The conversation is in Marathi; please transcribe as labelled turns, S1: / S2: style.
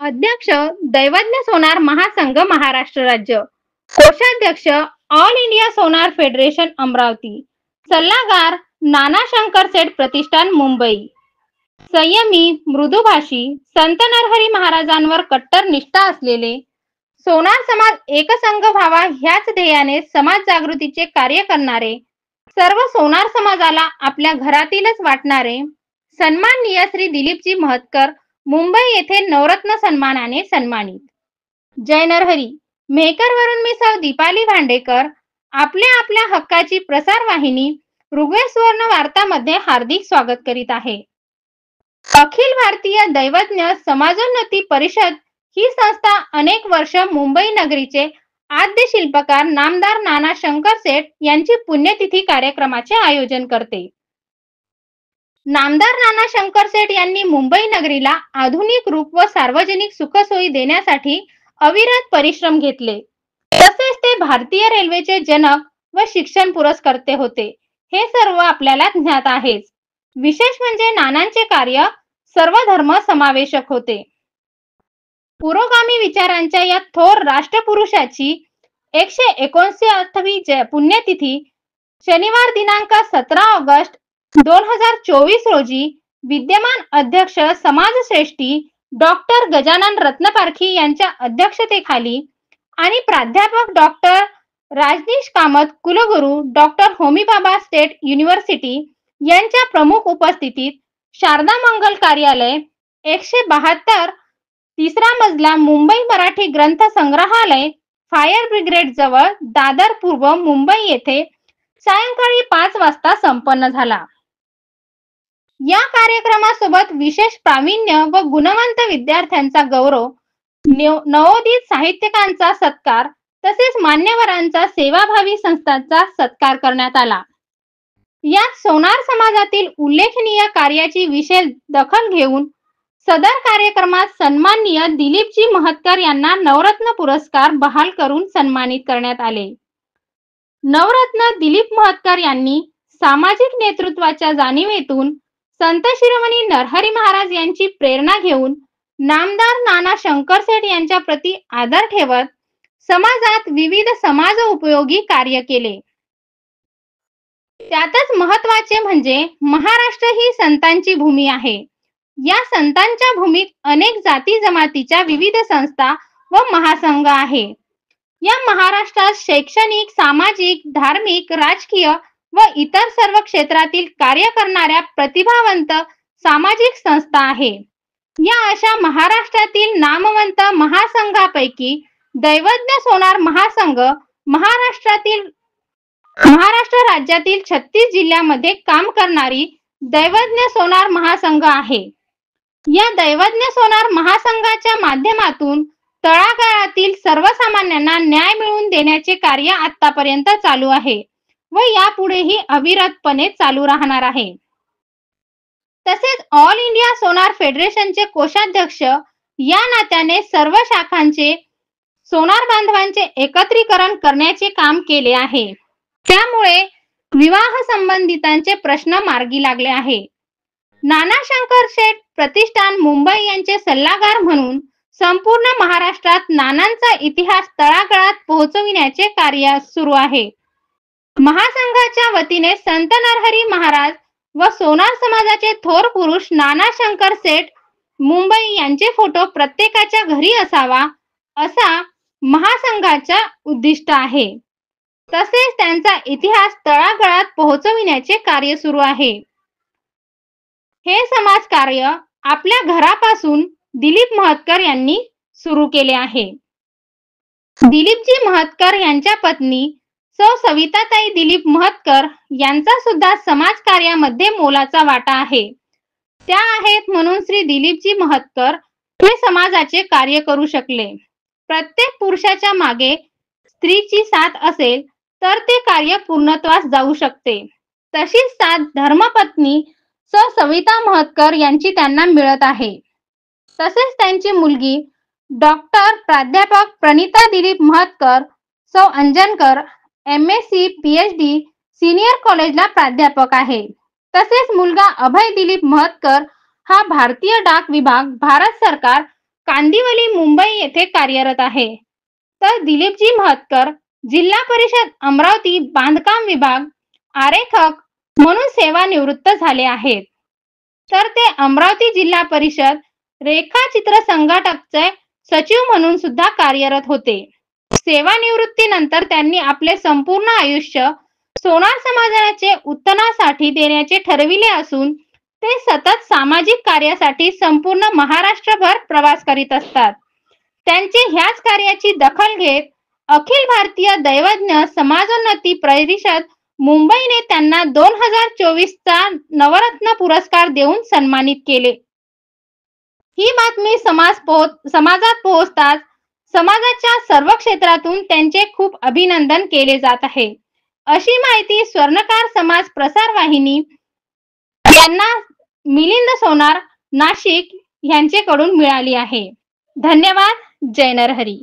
S1: अध्यक्ष दैवज्ञ सोनार महासंघ महाराष्ट्र राज्य, कोषाध्यक्ष ऑल इंडिया सोनार फेडरेशन अमरावती, सल्लागार नाना शंकर सेठ प्रतिष्ठान मुंबई, संयमी मृदुभाषी संत नरहरी महाराजांवर कट्टर निष्ठा असलेले सोनार समाज एकसंघ व्हावा ह्याच ध्येयाने समाज जागृतीचे कार्य करणारे, सर्व सोनार समाजाला आपल्या घरातीलच वाटणारे सन्माननीय श्री दिलीपजी महतकर मुंबई येथे नवरत्न सन्मानाने सन्मानित. जय नरहरी. मेहकरवरून मी सौ दीपाली भांडेकर आपल्या आपल्या हक्काची प्रसार वाहिनी ऋग्वेद सुवर्ण वार्तामध्ये हार्दिक स्वागत करीत आहे. अखिल भारतीय दैवज्ञ समाजोन्नती परिषद ही संस्था अनेक वर्ष मुंबई नगरीचे आद्य शिल्पकार नामदार नाना शंकर सेठ यांची पुण्यतिथी कार्यक्रमाचे आयोजन करते. नामदार नाना शंकर सेठ यांनी मुंबई नगरीला आधुनिक रूप व सार्वजनिक सुखसोयी देण्यासाठी अविरत परिश्रम घेतले. तसेच ते भारतीय रेल्वेचे जनक व शिक्षण पुरस्कर्ते होते. हे सर्व आपल्याला ज्ञात आहेच. विशेष म्हणजे नानांचे कार्य सर्व धर्म समावेशक होते. पुरोगामी विचारांच्या या थोर राष्ट्रपुरुषाची 159वी पुण्यतिथी शनिवार दिनांक 17 ऑगस्ट 2024 रोजी विद्यमान अध्यक्ष समाजश्रेष्ठी डॉक्टर गजानन रत्नपारखी यांच्या अध्यक्षतेखाली आणि प्राध्यापक डॉक्टर राजनीश कामत, कुलगुरू doctor Homi Bhabha state university यांच्या प्रमुख उपस्थितीत शारदा मंगल कार्यालय 172 तिसरा मजला मुंबई मराठी ग्रंथ संग्रहालय फायर ब्रिगेड जवळ दादर पूर्व मुंबई येथे सायंकाळी 5 वाजता संपन्न झाला. या कार्यक्रमासोबत विशेष प्रावीण्य व गुणवंत विद्यार्थ्यांचा गौरव, नवोदित साहित्यिकांचा सत्कार तसेच मान्यवरांचा सेवाभावी संस्थांचा सत्कार करण्यात आला. यात सोनार समाजातील उल्लेखनीय कार्याची विशेष दखल घेऊन सदर कार्यक्रमात सन्माननीय दिलीपजी महतकर यांना नवरत्न पुरस्कार बहाल करून सन्मानित करण्यात आले. नवरत्न दिलीप महतकर यांनी सामाजिक नेतृत्वाच्या जाणीवेतून संत शिरोमणी नरहरी महाराज यांची प्रेरणा घेऊन नामदार नाना शंकर सेठ यांच्या प्रती आदर ठेवत समाजात विविध समाज उपयोगी कार्य केले. त्यातच महत्वाचे म्हणजे महाराष्ट्र ही संतांची भूमी आहे. या संतांच्या भूमीत अनेक जाती जमातीच्या विविध संस्था व महासंघ आहे. या महाराष्ट्रात शैक्षणिक, सामाजिक, धार्मिक, राजकीय व इतर सर्व क्षेत्रातील कार्य करणाऱ्या प्रतिभावंत सामाजिक संस्था आहे. या अशा महाराष्ट्रातील नामवंत महासंघापैकी दैवज्ञ सोनार महासंघ महाराष्ट्र राज्यातील 36 जिल्ह्यामध्ये काम करणारी दैवज्ञ सोनार महासंघ आहे. या दैवज्ञ सोनार महासंघाच्या माध्यमातून तळागाळातील सर्वसामान्यांना न्याय मिळवून देण्याचे कार्य आतापर्यंत चालू आहे व यापुढेही अविरतपणे चालू राहणार आहे. तसेच ऑल इंडिया सोनार फेडरेशनचे कोषाध्यक्ष या नात्याने सर्व शाखांचे सोनार बांधवांचे एकत्रीकरण करण्याचे काम केले आहे. त्यामुळे विवाह संबंधितांचे प्रश्न मार्गी लागले आहे. नाना शंकर सेठ प्रतिष्ठान मुंबई यांचे सल्लागार म्हणून संपूर्ण महाराष्ट्रात नानांचा इतिहास तळागाळात पोहोचविण्याचे कार्य सुरू आहे. महासंघाच्या वतीने संत नरहरी महाराज व सोनार समाजाचे थोर पुरुष नाना शंकर सेठ मुंबई यांचे फोटो प्रत्येकाच्या घरी असावा असा महासंघाचा उद्दिष्ट आहे. तसेच त्यांचा इतिहास तळागाळात पोहोचविण्याचे कार्य सुरू आहे. हे समाज कार्य आपल्या घरापासून दिलीप महतकर यांनी सुरू केले आहे. दिलीपजी महतकर यांच्या पत्नी सौ सविताताई दिलीप महतकर यांचा सुद्धा समाज कार्यामध्ये मोलाचा वाटा आहे. त्या आहेत म्हणून श्री दिलीपजी महतकर हे समाजाचे कार्य करू शकले. प्रत्येक पुरुषाच्या मागे स्त्रीची साथ असेल तर ते कार्य पूर्णत्वास जाऊ शकते. तशीच साथ धर्मपत्नी सौ सविता महतकर यांची त्यांना मिळत आहे. तसेच त्यांची मुलगी डॉक्टर प्राध्यापक प्रणिता दिलीप महतकर सौ अंजनकर MSc PhD सीनियर कॉलेजला प्राध्यापक आहे. तसेच मुलगा अभय दिलीप महतकर हा भारतीय डाक विभाग, भारत सरकार कांदिवली, मुंबई येथे कार्यरत आहे. तर दिलीपजी महतकर जिल्हा परिषद अमरावती बांधकाम विभाग आरेखक म्हणून सेवानिवृत्त झाले आहेत. तर ते अमरावती जिल्हा परिषद रेखाचित्र संघटकचे सचिव म्हणून सुद्धा कार्यरत होते. सेवानिवृत्तीनंतर त्यांनी आपले संपूर्ण आयुष्य सोनार समाजाचे उत्थानासाठी देण्याचे ठरविले असून ते सतत सामाजिक कार्यासाठी संपूर्ण महाराष्ट्रभर प्रवास करीत असतात. त्यांचे ह्याच कार्याची दखल घेत अखिल भारतीय दैवज्ञ समाजोन्नती परिषद मुंबईने त्यांना 2024 चा नवरत्न पुरस्कार देऊन सन्मानित केले. ही बातमी समाजात पोहोचताच समाजाच्या सर्व क्षेत्रातून त्यांचे खूप अभिनंदन केले जात आहे. अशी माहिती स्वर्णकार समाज प्रसार वाहिनी यांना मिलिंद सोनार नाशिक यांच्याकडून मिळाली आहे. धन्यवाद. जय नरहरी.